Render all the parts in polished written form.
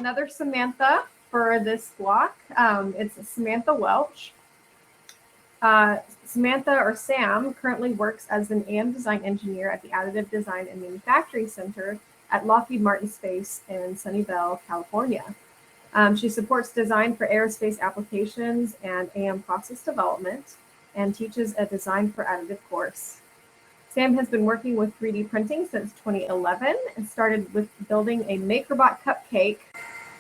another Samantha for this block. It's Samantha Welch. Samantha, or Sam, currently works as an AM design engineer at the Additive Design and Manufacturing Center at Lockheed Martin Space in Sunnyvale, California. She supports design for aerospace applications and AM process development and teaches a design for additive course. Sam has been working with 3D printing since 2011 and started with building a MakerBot cupcake.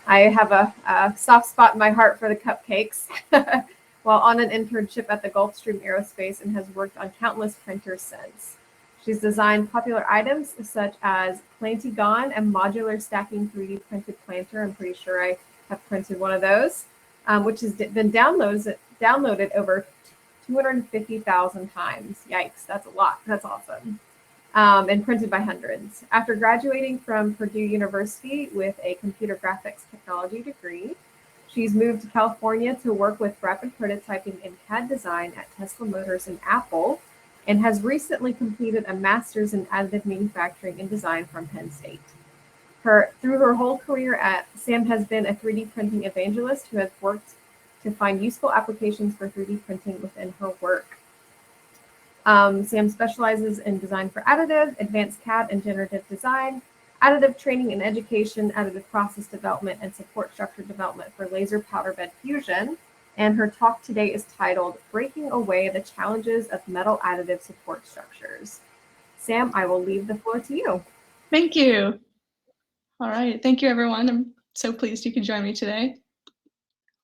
I have a soft spot in my heart for the cupcakes while on an internship at the Gulfstream Aerospace, and has worked on countless printers since. She's designed popular items such as Plantigon, a modular stacking 3D printed planter. I'm pretty sure I have printed one of those, which has been downloaded over 250,000 times. Yikes, that's a lot. That's awesome. And printed by hundreds. After graduating from Purdue University with a computer graphics technology degree, she's moved to California to work with rapid prototyping and CAD design at Tesla Motors and Apple, and has recently completed a master's in additive manufacturing and design from Penn State. Through her whole career, Sam has been a 3D printing evangelist who has worked to find useful applications for 3D printing within her work. Sam specializes in design for additive, advanced CAD and generative design, additive training and education, additive process development, and support structure development for laser powder bed fusion. And her talk today is titled Breaking Away the Challenges of Metal Additive Support Structures. Sam, I will leave the floor to you. Thank you. All right, thank you everyone. I'm so pleased you could join me today.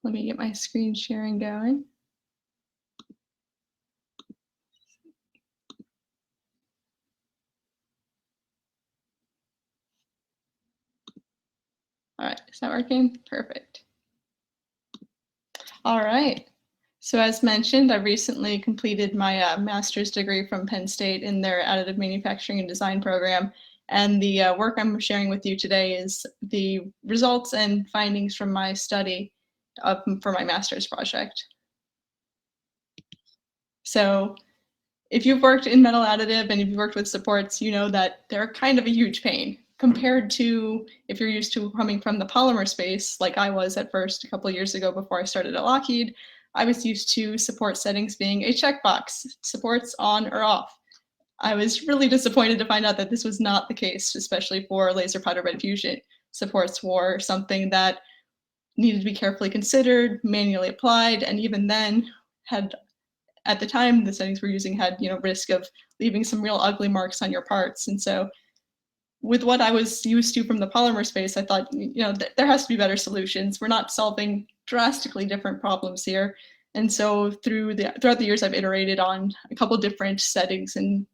Let me get my screen sharing going. All right, is that working? Perfect. All right. So as mentioned, I recently completed my master's degree from Penn State in their additive manufacturing and design program. And the work I'm sharing with you today is the results and findings from my study for my master's project. So if you've worked in metal additive and if you've worked with supports, you know that they're kind of a huge pain compared to if you're used to coming from the polymer space, like I was at first a couple of years ago before I started at Lockheed. I was used to support settings being a checkbox, supports on or off. I was really disappointed to find out that this was not the case, especially for laser powder bed fusion. Supports were something that needed to be carefully considered, manually applied, and even then had, at the time the settings we're using had, risk of leaving some real ugly marks on your parts. And so with what I was used to from the polymer space, I thought, there has to be better solutions. We're not solving drastically different problems here. And so throughout the years, I've iterated on a couple different settings and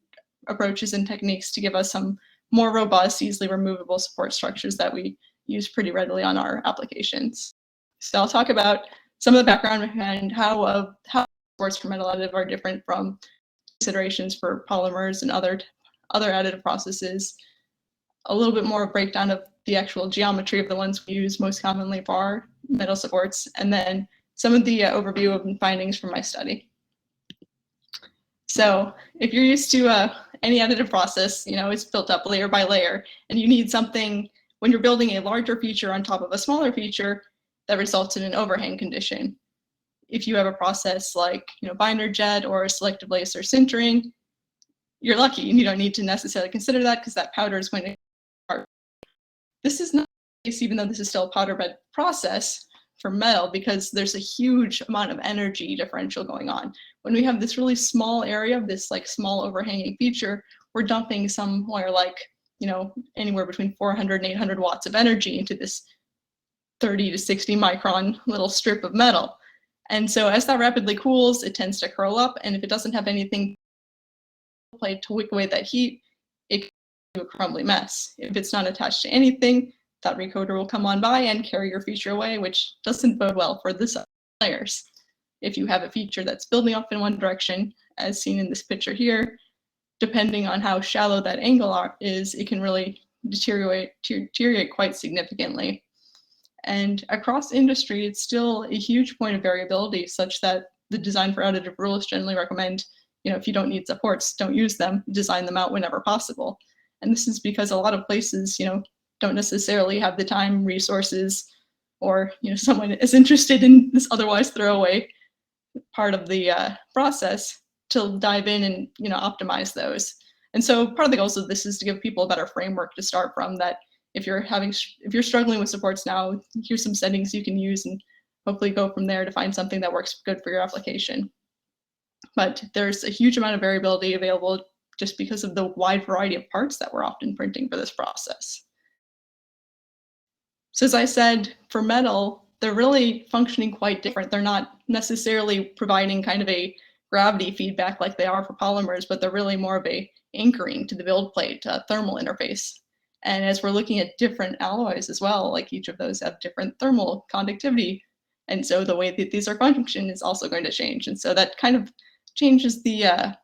approaches and techniques to give us some more robust, easily removable support structures that we use pretty readily on our applications. So I'll talk about some of the background behind how supports for metal additive are different from considerations for polymers and other additive processes. A little bit more breakdown of the actual geometry of the ones we use most commonly for our metal supports, and then some of the overview of findings from my study. So if you're used to any additive process, it's built up layer by layer, and you need something when you're building a larger feature on top of a smaller feature that results in an overhang condition. If you have a process like binder jet or selective laser sintering, you're lucky and you don't need to necessarily consider that because that powder is going to part. This is not the case, even though this is still a powder bed process for metal, because there's a huge amount of energy differential going on. When we have this really small area of this small overhanging feature, we're dumping somewhere anywhere between 400 and 800 watts of energy into this 30 to 60 micron little strip of metal. And so as that rapidly cools, it tends to curl up, and if it doesn't have anything to wick away that heat, it can do a crumbly mess. If it's not attached to anything, that recoder will come on by and carry your feature away, which doesn't bode well for the layers. If you have a feature that's building up in one direction, as seen in this picture here, depending on how shallow that angle is, it can really deteriorate quite significantly. And across industry, it's still a huge point of variability, such that the design for additive rules generally recommend, if you don't need supports, don't use them, design them out whenever possible. And this is because a lot of places, don't necessarily have the time, resources, or someone is interested in this otherwise throwaway part of the process to dive in and optimize those. And so part of the goals of this is to give people a better framework to start from, that if you're struggling with supports now, here's some settings you can use and hopefully go from there to find something that works good for your application. But there's a huge amount of variability available just because of the wide variety of parts that we're often printing for this process. So as I said, for metal, they're really functioning quite different. They're not necessarily providing kind of a gravity feedback like they are for polymers, but they're really more of a anchoring to the build plate thermal interface. And as we're looking at different alloys as well, like each of those have different thermal conductivity. And so the way that these are functioning is also going to change. And so that kind of changes the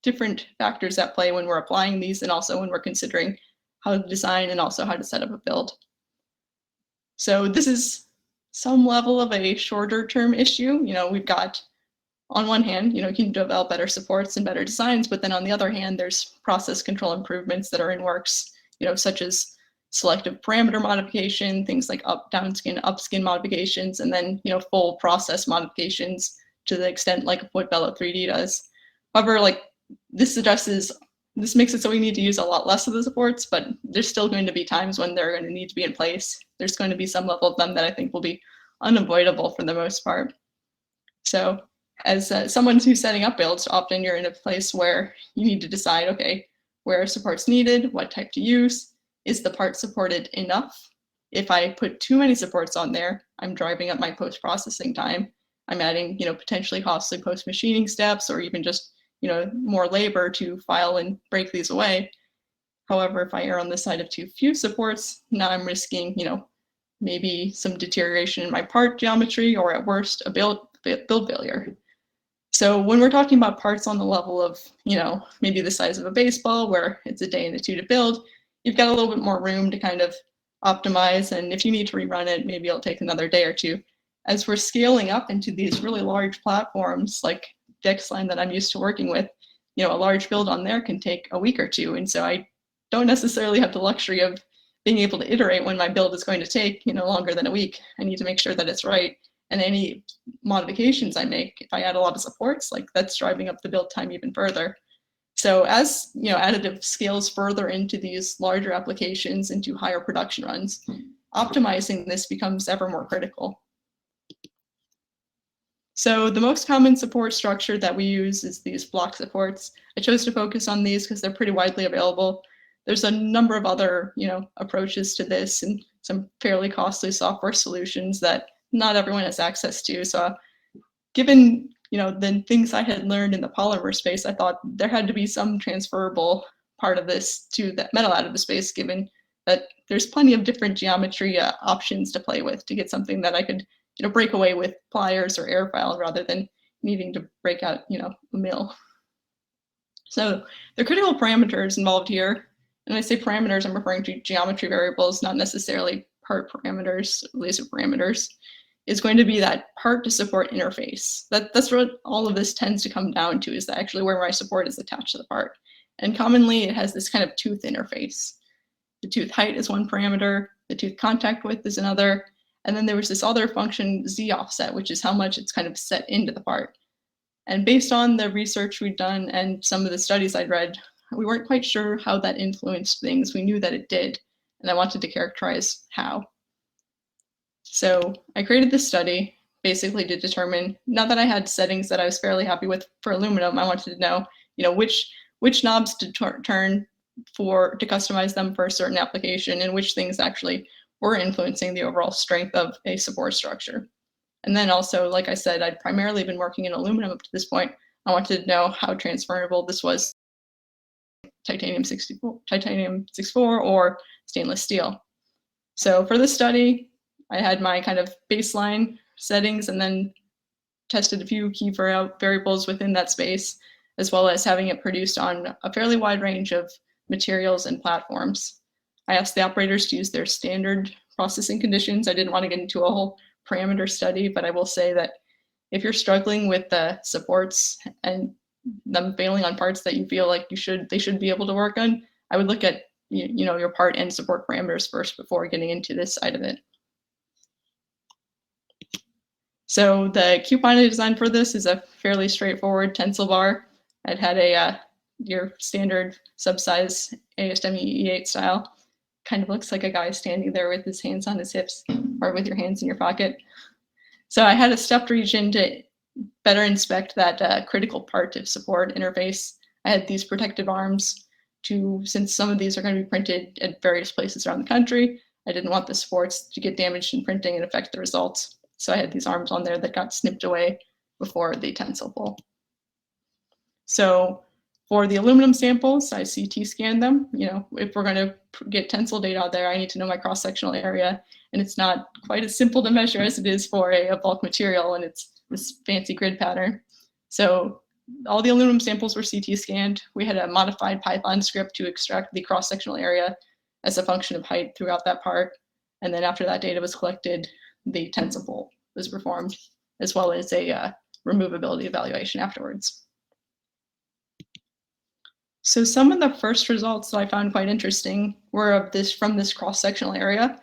different factors at play when we're applying these, and also when we're considering how to design and also how to set up a build. So this is some level of a shorter term issue. We've got, on one hand, you can develop better supports and better designs, but then on the other hand, there's process control improvements that are in works, such as selective parameter modification, things like downskin, upskin modifications, and then, full process modifications to the extent like what Velo 3D does. However, this makes it so we need to use a lot less of the supports, but there's still going to be times when they're going to need to be in place. There's going to be some level of them that I think will be unavoidable for the most part. So as someone who's setting up builds, often you're in a place where you need to decide, okay, where are supports needed, what type to use, is the part supported enough? If I put too many supports on there, I'm driving up my post-processing time. I'm adding, potentially costly post-machining steps, or even just more labor to file and break these away. However, if I err on the side of too few supports, now I'm risking, maybe some deterioration in my part geometry, or at worst, a build failure. So when we're talking about parts on the level of, maybe the size of a baseball, where it's a day and a two to build, you've got a little bit more room to kind of optimize. And if you need to rerun it, maybe it'll take another day or two. As we're scaling up into these really large platforms like Dexline that I'm used to working with, a large build on there can take a week or two. And so I don't necessarily have the luxury of being able to iterate when my build is going to take, longer than a week. I need to make sure that it's right. And any modifications I make, if I add a lot of supports, that's driving up the build time even further. So as additive scales further into these larger applications, into higher production runs, optimizing this becomes ever more critical. So the most common support structure that we use is these block supports. I chose to focus on these because they're pretty widely available. There's a number of other, approaches to this, and some fairly costly software solutions that not everyone has access to. So given, the things I had learned in the polymer space, I thought there had to be some transferable part of this to the metal additive space, given that there's plenty of different geometry options to play with to get something that I could break away with pliers or air file rather than needing to break out, a mill. So the critical parameters involved here, and when I say parameters, I'm referring to geometry variables, not necessarily part parameters, laser parameters, is going to be that part to support interface. That's what all of this tends to come down to, is that actually where my support is attached to the part. And commonly it has this kind of tooth interface. The tooth height is one parameter, the tooth contact width is another, and then there was this other function, Z offset, which is how much it's kind of set into the part. And based on the research we'd done and some of the studies I'd read, we weren't quite sure how that influenced things. We knew that it did, and I wanted to characterize how. So I created this study basically to determine, now that I had settings that I was fairly happy with for aluminum, I wanted to know, which knobs to turn to customize them for a certain application, and which things actually were influencing the overall strength of a support structure. And then also, like I said, I'd primarily been working in aluminum up to this point. I wanted to know how transferable this was, titanium 64 or stainless steel. So for this study, I had my kind of baseline settings and then tested a few key variables within that space, as well as having it produced on a fairly wide range of materials and platforms. I asked the operators to use their standard processing conditions. I didn't want to get into a whole parameter study, but I will say that if you're struggling with the supports and them failing on parts that you feel like they should be able to work on, I would look at your part and support parameters first before getting into this side of it. So the coupon I designed for this is a fairly straightforward tensile bar. It had a your standard sub-size ASME E8 style. Kind of looks like a guy standing there with his hands on his hips or with your hands in your pocket. So I had a stepped region to better inspect that critical part of support interface. I had these protective arms since some of these are going to be printed at various places around the country, I didn't want the supports to get damaged in printing and affect the results. So I had these arms on there that got snipped away before the tensile pull. So for the aluminum samples, I CT scanned them. If we're going to get tensile data out there, I need to know my cross-sectional area, and it's not quite as simple to measure as it is for a bulk material, and it's this fancy grid pattern. So all the aluminum samples were CT scanned. We had a modified Python script to extract the cross-sectional area as a function of height throughout that part. And then after that data was collected, the tensile pull was performed, as well as a removability evaluation afterwards. So some of the first results that I found quite interesting were from this cross-sectional area.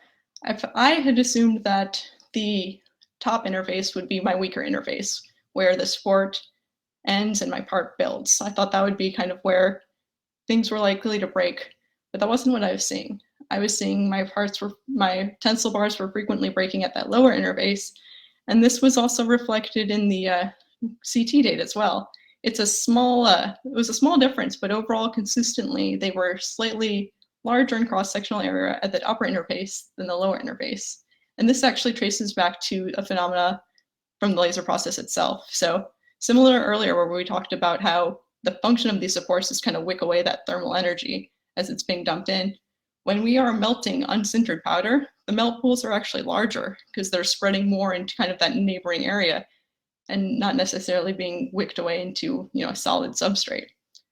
I had assumed that the top interface would be my weaker interface, where the support ends and my part builds. I thought that would be kind of where things were likely to break, but that wasn't what I was seeing. I was seeing my tensile bars were frequently breaking at that lower interface, and this was also reflected in the CT data as well. It was a small difference, but overall consistently they were slightly larger in cross-sectional area at the upper interface than the lower interface. And this actually traces back to a phenomena from the laser process itself. So similar earlier where we talked about how the function of these supports is kind of wick away that thermal energy as it's being dumped in. When we are melting unsintered powder, the melt pools are actually larger because they're spreading more into kind of that neighboring area and not necessarily being wicked away into a solid substrate.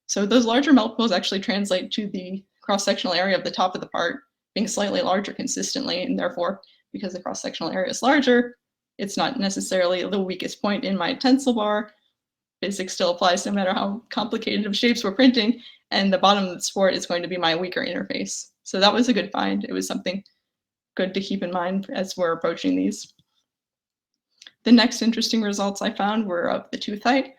So those larger melt pools actually translate to the cross-sectional area of the top of the part being slightly larger consistently, and therefore, because the cross-sectional area is larger, it's not necessarily the weakest point in my tensile bar. Physics still applies no matter how complicated of shapes we're printing, and the bottom of the support is going to be my weaker interface. So that was a good find. It was something good to keep in mind as we're approaching these. The next interesting results I found were of the tooth height.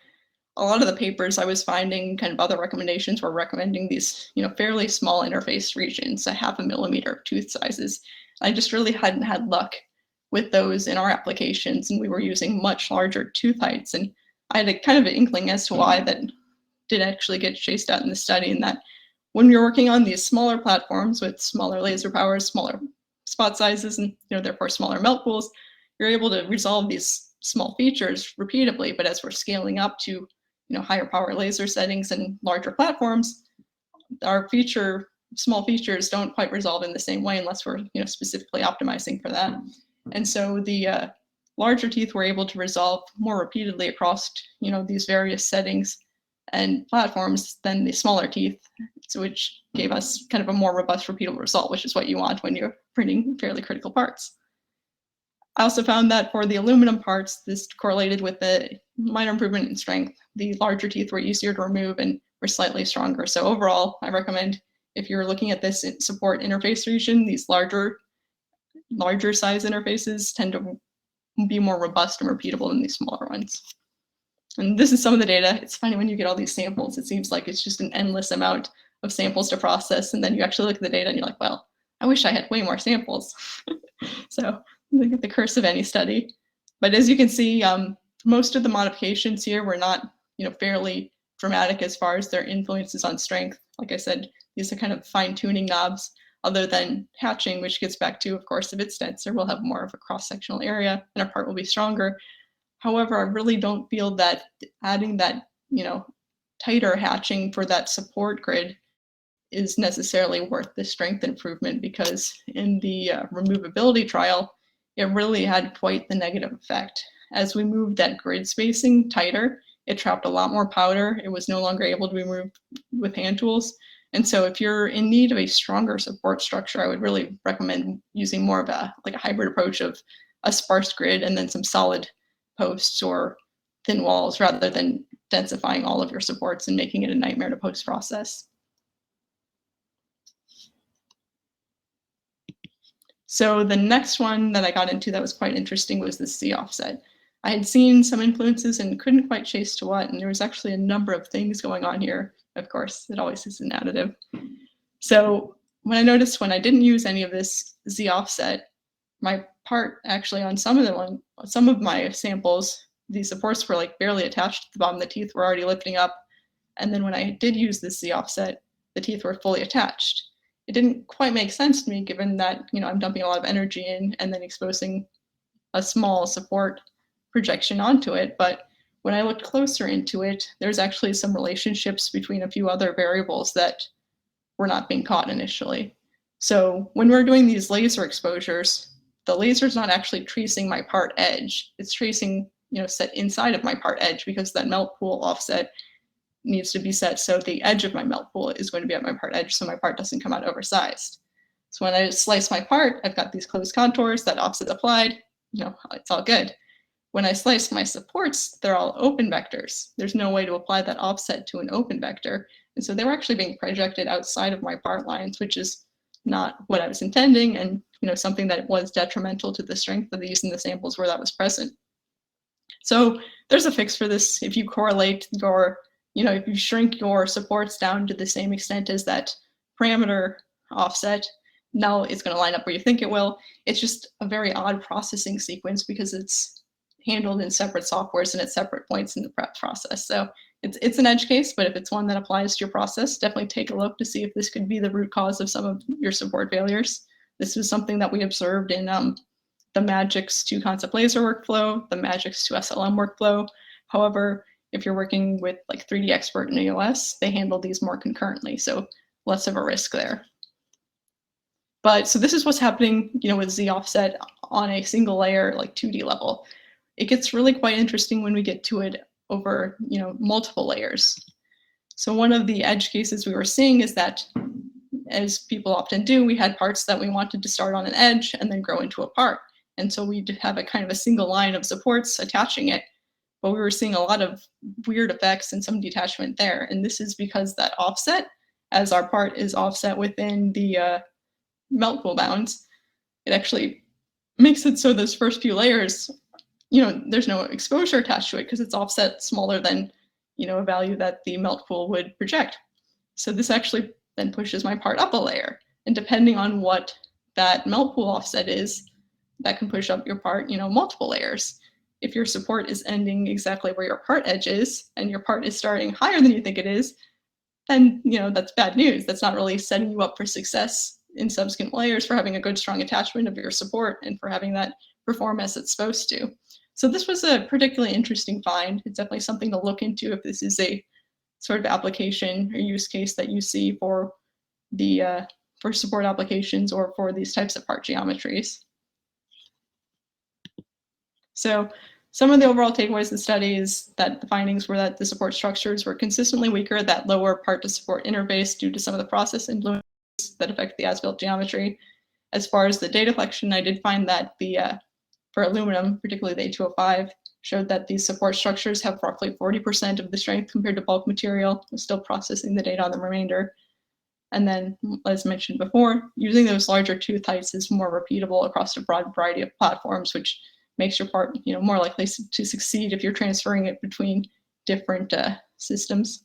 A lot of the papers I was finding, kind of other recommendations, were recommending these, fairly small interface regions, a 0.5 millimeter of tooth sizes. I just really hadn't had luck with those in our applications, and we were using much larger tooth heights. And I had a kind of an inkling as to why that did actually get chased out in the study, and that when you're working on these smaller platforms with smaller laser powers, smaller spot sizes, and therefore smaller melt pools, you're able to resolve these small features repeatably. But as we're scaling up to higher power laser settings and larger platforms, our small features don't quite resolve in the same way unless we're specifically optimizing for that. And so the larger teeth were able to resolve more repeatedly across these various settings and platforms than the smaller teeth, which gave us kind of a more robust repeatable result, which is what you want when you're printing fairly critical parts. I also found that for the aluminum parts, this correlated with the minor improvement in strength. The larger teeth were easier to remove and were slightly stronger. So overall, I recommend if you're looking at this support interface region, these larger size interfaces tend to be more robust and repeatable than these smaller ones. And this is some of the data. It's funny when you get all these samples, it seems like it's just an endless amount of samples to process. And then you actually look at the data and you're like, well, I wish I had way more samples. So the curse of any study. But as you can see, most of the modifications here were not, fairly dramatic as far as their influences on strength. Like I said, these are kind of fine-tuning knobs, other than hatching, which gets back to, of course, if it's denser, we'll have more of a cross-sectional area and our part will be stronger. However, I really don't feel that adding that, tighter hatching for that support grid is necessarily worth the strength improvement, because in the removability trial, it really had quite the negative effect. As we moved that grid spacing tighter, it trapped a lot more powder. It was no longer able to be removed with hand tools. And so if you're in need of a stronger support structure, I would really recommend using more of a hybrid approach of a sparse grid and then some solid posts or thin walls, rather than densifying all of your supports and making it a nightmare to post-process. So the next one that I got into that was quite interesting was the C offset. I had seen some influences and couldn't quite chase to what, and there was actually a number of things going on here. Of course, it always is an additive. So when I noticed when I didn't use any of this Z offset, my part actually on some of my samples, these supports were like barely attached to the bottom. The teeth were already lifting up. And then when I did use this Z offset, the teeth were fully attached. It didn't quite make sense to me given that, I'm dumping a lot of energy in and then exposing a small support projection onto it. But when I looked closer into it, there's actually some relationships between a few other variables that were not being caught initially. So when we're doing these laser exposures, the laser's not actually tracing my part edge. It's tracing, set inside of my part edge because that melt pool offset needs to be set so the edge of my melt pool is going to be at my part edge so my part doesn't come out oversized. So when I slice my part, I've got these closed contours, that offset applied, it's all good. When I slice my supports, they're all open vectors. There's no way to apply that offset to an open vector. And so they were actually being projected outside of my part lines, which is not what I was intending, and something that was detrimental to the strength of these in the samples where that was present. So there's a fix for this. If you correlate your, if you shrink your supports down to the same extent as that parameter offset, now it's going to line up where you think it will. It's just a very odd processing sequence because it's handled in separate softwares and at separate points in the prep process. So it's an edge case, but if it's one that applies to your process, definitely take a look to see if this could be the root cause of some of your support failures. This was something that we observed in the Magix to concept laser workflow, the Magix to SLM workflow. However, if you're working with like 3D Expert and EOS, they handle these more concurrently, so less of a risk there. But so this is what's happening, with Z offset on a single layer, like 2D level. It gets really quite interesting when we get to it over, multiple layers. So one of the edge cases we were seeing is that, as people often do, we had parts that we wanted to start on an edge and then grow into a part. And so we did have a kind of a single line of supports attaching it, but we were seeing a lot of weird effects and some detachment there. And this is because that offset, as our part is offset within the melt pool bounds, it actually makes it so those first few layers, there's no exposure attached to it because it's offset smaller than, a value that the melt pool would project. So this actually then pushes my part up a layer. And depending on what that melt pool offset is, that can push up your part, multiple layers. If your support is ending exactly where your part edge is, and your part is starting higher than you think it is, then, that's bad news. That's not really setting you up for success in subsequent layers for having a good, strong attachment of your support and for having that perform as it's supposed to. So this was a particularly interesting find. It's definitely something to look into if this is a sort of application or use case that you see for the for support applications or for these types of part geometries. So some of the overall takeaways of the study is that the findings were that the support structures were consistently weaker at that lower part to support interface due to some of the process influences that affect the as-built geometry. As far as the data collection, I did find that the for aluminum, particularly the A205, showed that these support structures have roughly 40% of the strength compared to bulk material. We're still processing the data on the remainder. And then, as mentioned before, using those larger tooth heights is more repeatable across a broad variety of platforms, which makes your part, more likely to succeed if you're transferring it between different systems.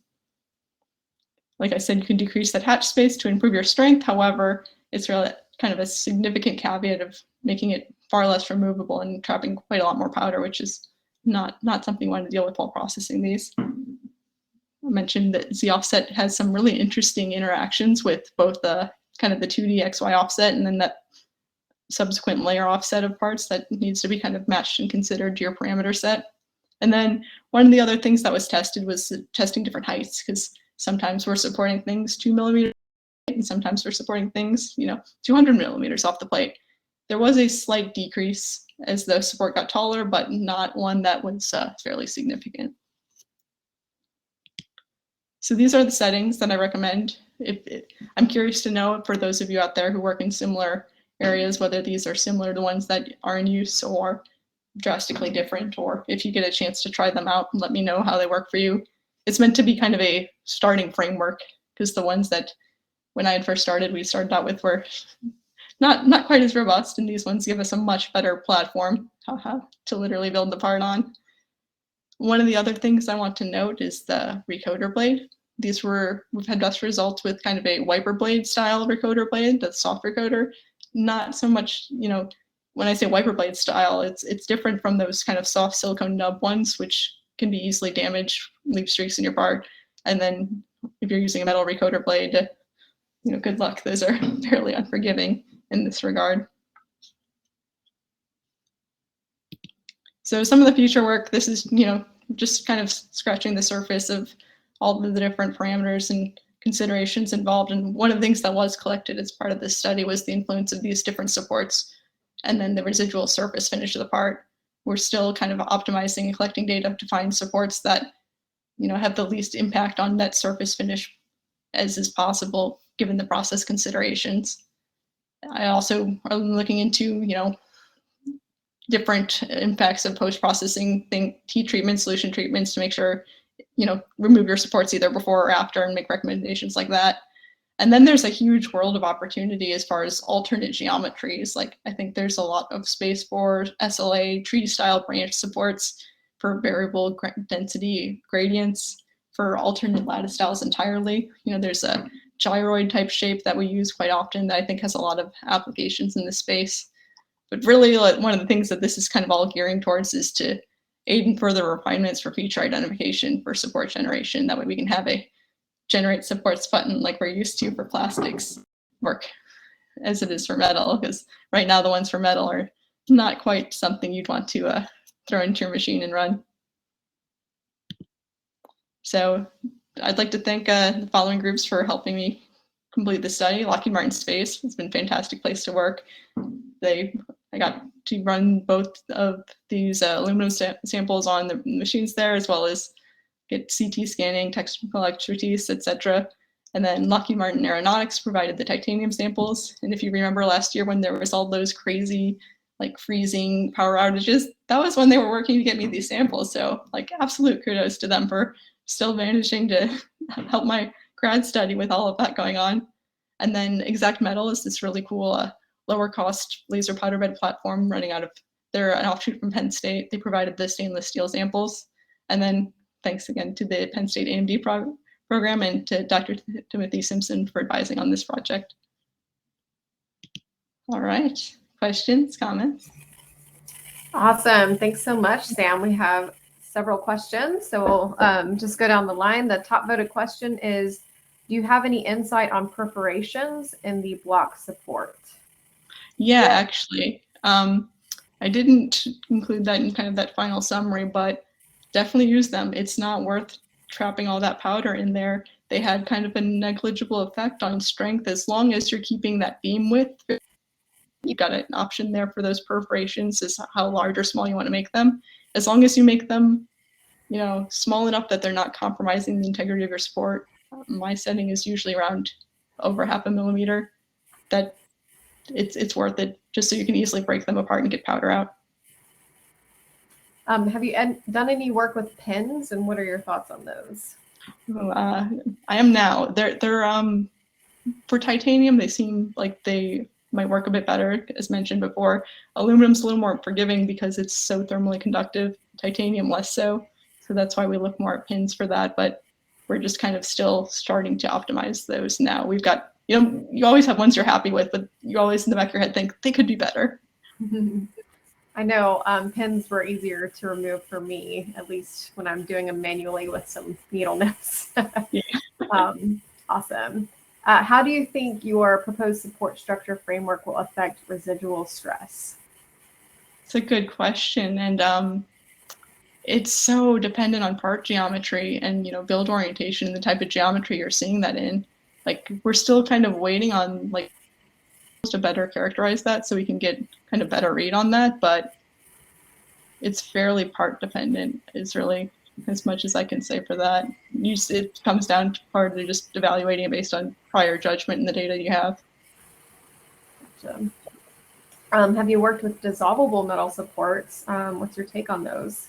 Like I said, you can decrease that hatch space to improve your strength. However, it's really kind of a significant caveat of making it far less removable and trapping quite a lot more powder, which is not something you want to deal with while processing these. I mentioned that Z offset has some really interesting interactions with both the kind of the 2D XY offset and then that subsequent layer offset of parts that needs to be kind of matched and considered to your parameter set. And then one of the other things that was tested was testing different heights, because sometimes we're supporting things 2 millimeters and sometimes we're supporting things, 200 millimeters off the plate. There was a slight decrease as the support got taller, but not one that was fairly significant. So these are the settings that I recommend. I'm curious to know, for those of you out there who work in similar areas, whether these are similar to ones that are in use or drastically different, or if you get a chance to try them out, let me know how they work for you. It's meant to be kind of a starting framework, because the ones that when I had first started, we started out with were not quite as robust, and these ones give us a much better platform to literally build the part on. One of the other things I want to note is the Recoder Blade. We've had best results with kind of a wiper blade style Recoder blade, that's soft recoder. Not so much, when I say wiper blade style, it's different from those kind of soft silicone nub ones, which can be easily damaged, leave streaks in your part. And then if you're using a metal recoder blade, good luck. Those are fairly unforgiving in this regard. So some of the future work, this is, just kind of scratching the surface of all of the different parameters and considerations involved. And one of the things that was collected as part of this study was the influence of these different supports and then the residual surface finish of the part. We're still kind of optimizing and collecting data to find supports that, have the least impact on net surface finish as is possible, given the process considerations. I also am looking into, different impacts of post-processing heat treatments, solution treatments to make sure, remove your supports either before or after and make recommendations like that. And then there's a huge world of opportunity as far as alternate geometries. Like I think there's a lot of space for SLA tree-style branch supports, for variable density gradients, for alternate lattice styles entirely. There's a gyroid type shape that we use quite often that I think has a lot of applications in this space. But really, one of the things that this is kind of all gearing towards is to aid in further refinements for feature identification for support generation. That way we can have a generate supports button like we're used to for plastics work as it is for metal, because right now the ones for metal are not quite something you'd want to throw into your machine and run. So I'd like to thank the following groups for helping me complete the study. Lockheed Martin Space, it's been a fantastic place to work. I got to run both of these aluminum samples on the machines there, as well as get CT scanning, technical expertise, etc. And then Lockheed Martin Aeronautics provided the titanium samples. And if you remember last year when there was all those crazy freezing power outages, that was when they were working to get me these samples. So absolute kudos to them for still managing to help my grad study with all of that going on. And then Exact Metal is this really cool lower cost laser powder bed platform running out of, they're an offshoot from Penn State. They provided the stainless steel samples. And then thanks again to the Penn State AMD program and to Dr. Timothy Simpson for advising on this project. All right, questions, comments? Awesome, thanks so much, Sam. We have several questions, so we'll just go down the line. The top voted question is, do you have any insight on perforations in the block support? Yeah, actually, I didn't include that in kind of that final summary, but definitely use them. It's not worth trapping all that powder in there. They had kind of a negligible effect on strength as long as you're keeping that beam width. You've got an option there for those perforations, is how large or small you want to make them. As long as you make them, small enough that they're not compromising the integrity of your support. My setting is usually around over 0.5 millimeter. That it's worth it, just so you can easily break them apart and get powder out. Have you done any work with pins, and what are your thoughts on those? I am now. They're for titanium, they seem like they might work a bit better, as mentioned before. Aluminum's a little more forgiving because it's so thermally conductive. Titanium less so. So that's why we look more at pins for that. But we're just kind of still starting to optimize those now. We've got, you always have ones you're happy with, but you always in the back of your head think they could be better. I know pins were easier to remove for me, at least when I'm doing them manually with some needle nibs. Yeah. Awesome. How do you think your proposed support structure framework will affect residual stress? It's a good question. And it's so dependent on part geometry and, build orientation and the type of geometry you're seeing that in. We're still kind of waiting on to better characterize that so we can get kind of better read on that, but it's fairly part dependent is really as much as I can say for that. It comes down to part of just evaluating it based on prior judgment and the data you have. Gotcha. Have you worked with dissolvable metal supports? What's your take on those?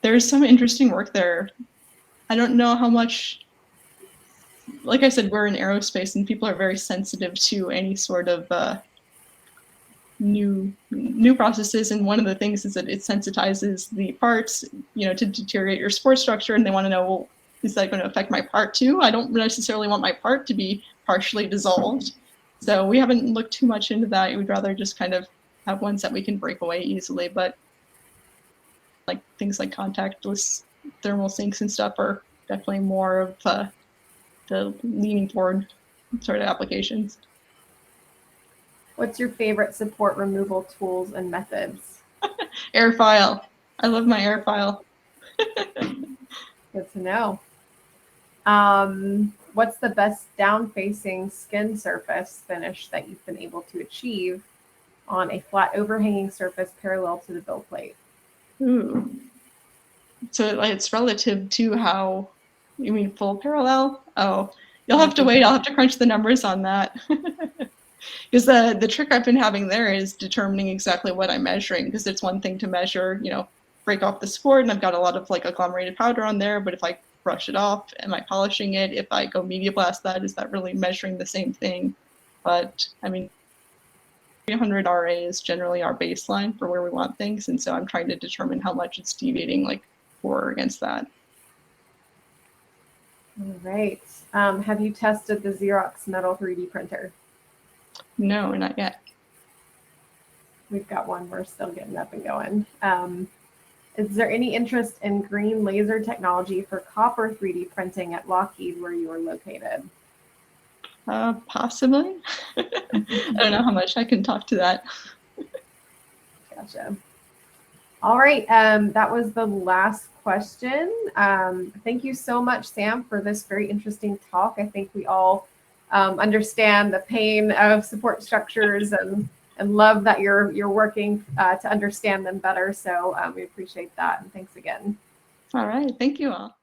There's some interesting work there. I don't know how much like I said, we're in aerospace and people are very sensitive to any sort of new processes, and one of the things is that it sensitizes the parts, to deteriorate your support structure, and they want to know, well, is that going to affect my part too? I don't necessarily want my part to be partially dissolved. So we haven't looked too much into that. We'd rather just kind of have ones that we can break away easily, but like things like contactless thermal sinks and stuff are definitely more of the leaning toward sort of applications. What's your favorite support removal tools and methods? Airfile. I love my airfile. Good to know. What's the best down-facing skin surface finish that you've been able to achieve on a flat overhanging surface parallel to the build plate? Ooh. So it's relative to how, you mean full parallel? Oh, you'll have to wait. I'll have to crunch the numbers on that. Because the trick I've been having there is determining exactly what I'm measuring, because it's one thing to measure, break off the support, and I've got a lot of like agglomerated powder on there, but if I brush it off, am I polishing it? If I go media blast that, is that really measuring the same thing? But I mean, 300 RA is generally our baseline for where we want things, and so I'm trying to determine how much it's deviating like for or against that. All right. Have you tested the Xerox Metal 3D printer? No, not yet. We've got one. We're still getting up and going. Is there any interest in green laser technology for copper 3D printing at Lockheed where you are located? Possibly. I don't know how much I can talk to that. Gotcha. All right. That was the last question. Thank you so much, Sam, for this very interesting talk. I think we all understand the pain of support structures and love that you're working to understand them better. So we appreciate that. And thanks again. All right. Thank you all.